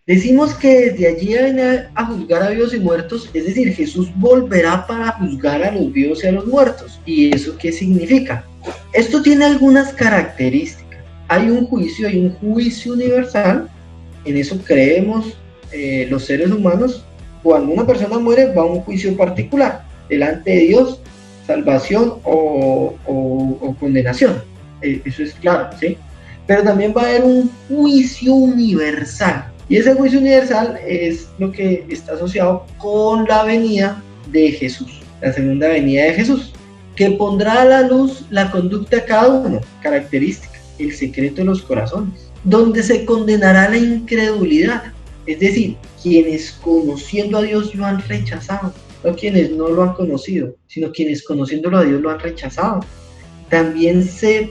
Decimos que desde allí viene a juzgar a vivos y muertos, es decir, Jesús volverá para juzgar a los vivos y a los muertos. ¿Y eso qué significa? Esto tiene algunas características. Hay un juicio universal, en eso creemos los seres humanos. Cuando una persona muere va a un juicio particular, delante de Dios, salvación o condenación. Eso es claro, ¿sí? Pero también va a haber un juicio universal. Y ese juicio universal es lo que está asociado con la venida de Jesús, la segunda venida de Jesús, que pondrá a la luz la conducta de cada uno, características, el secreto de los corazones, donde se condenará la incredulidad, es decir, quienes conociendo a Dios lo han rechazado, no quienes no lo han conocido, sino quienes conociéndolo a Dios lo han rechazado. También se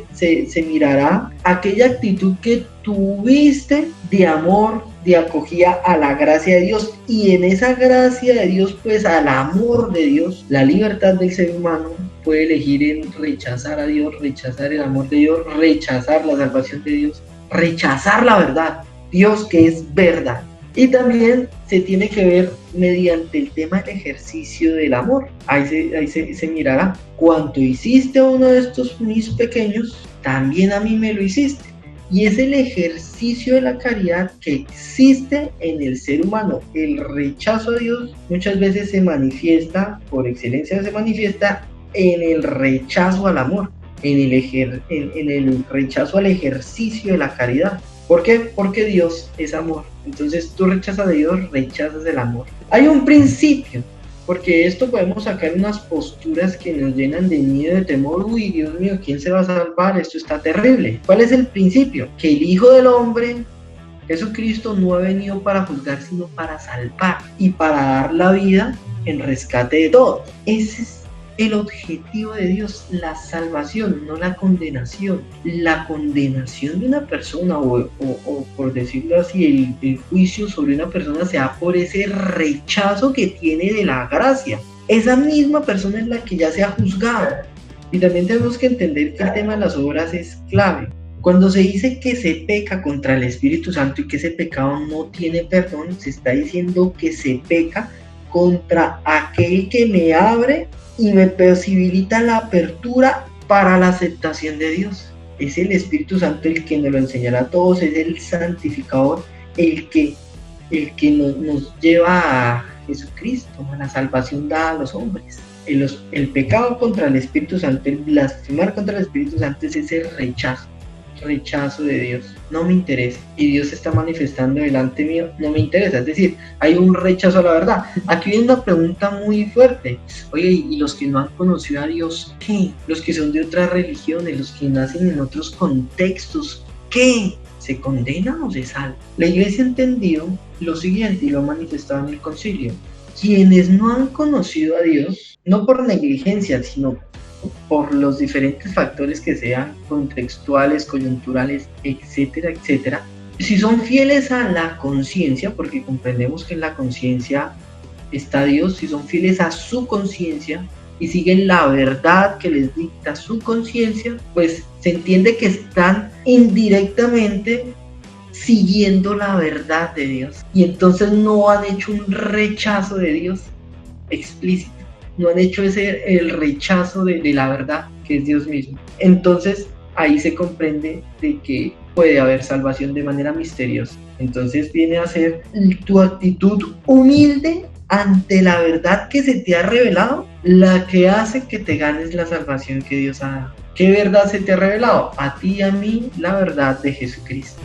mirará aquella actitud que tuviste de amor, de acogida a la gracia de Dios, y en esa gracia de Dios, pues al amor de Dios, la libertad del ser humano puede elegir en rechazar a Dios, rechazar el amor de Dios, rechazar la salvación de Dios, rechazar la verdad, Dios que es verdad. Y también se tiene que ver mediante el tema del ejercicio del amor. Ahí se mirará, cuanto hiciste a uno de estos mis pequeños, también a mí me lo hiciste. Y es el ejercicio de la caridad que existe en el ser humano. El rechazo a Dios muchas veces se manifiesta, por excelencia se manifiesta en el rechazo al amor, en el rechazo al ejercicio de la caridad. ¿Por qué? Porque Dios es amor. Entonces tú rechazas a Dios, rechazas el amor. Hay un principio, porque esto podemos sacar unas posturas que nos llenan de miedo, de temor. Uy, Dios mío, ¿quién se va a salvar? Esto está terrible. ¿Cuál es el principio? Que el Hijo del Hombre, Jesucristo, no ha venido para juzgar, sino para salvar y para dar la vida en rescate de todos. Ese es el objetivo de Dios, la salvación, no la condenación. La condenación de una persona, o por decirlo así, el juicio sobre una persona se da por ese rechazo que tiene de la gracia. Esa misma persona es la que ya se ha juzgado. Y también tenemos que entender que el tema de las obras es clave. Cuando se dice que se peca contra el Espíritu Santo y que ese pecado no tiene perdón, se está diciendo que se peca contra aquel que me abre y me posibilita la apertura para la aceptación de Dios. Es el Espíritu Santo el que nos lo enseñará a todos, es el santificador, el que nos lleva a Jesucristo, a la salvación dada a los hombres. El pecado contra el Espíritu Santo, el blasfemar contra el Espíritu Santo es ese rechazo de Dios. No me interesa, y Dios se está manifestando delante mío, no me interesa. Es decir, hay un rechazo a la verdad. Aquí viene una pregunta muy fuerte. Oye, ¿y los que no han conocido a Dios, qué? Los que son de otras religiones, los que nacen en otros contextos, ¿qué? ¿Se condenan o se salvan? La Iglesia ha entendido lo siguiente y lo ha manifestado en el concilio. Quienes no han conocido a Dios, no por negligencia, sino por los diferentes factores que sean contextuales, coyunturales, etcétera, etcétera, si son fieles a la conciencia, porque comprendemos que en la conciencia está Dios, si son fieles a su conciencia y siguen la verdad que les dicta su conciencia, pues se entiende que están indirectamente siguiendo la verdad de Dios, y entonces no han hecho un rechazo de Dios explícito, no han hecho el rechazo de la verdad que es Dios mismo. Entonces ahí se comprende de que puede haber salvación de manera misteriosa. Entonces viene a ser tu actitud humilde ante la verdad que se te ha revelado, la que hace que te ganes la salvación que Dios ha dado. ¿Qué verdad se te ha revelado? A ti y a mí, la verdad de Jesucristo.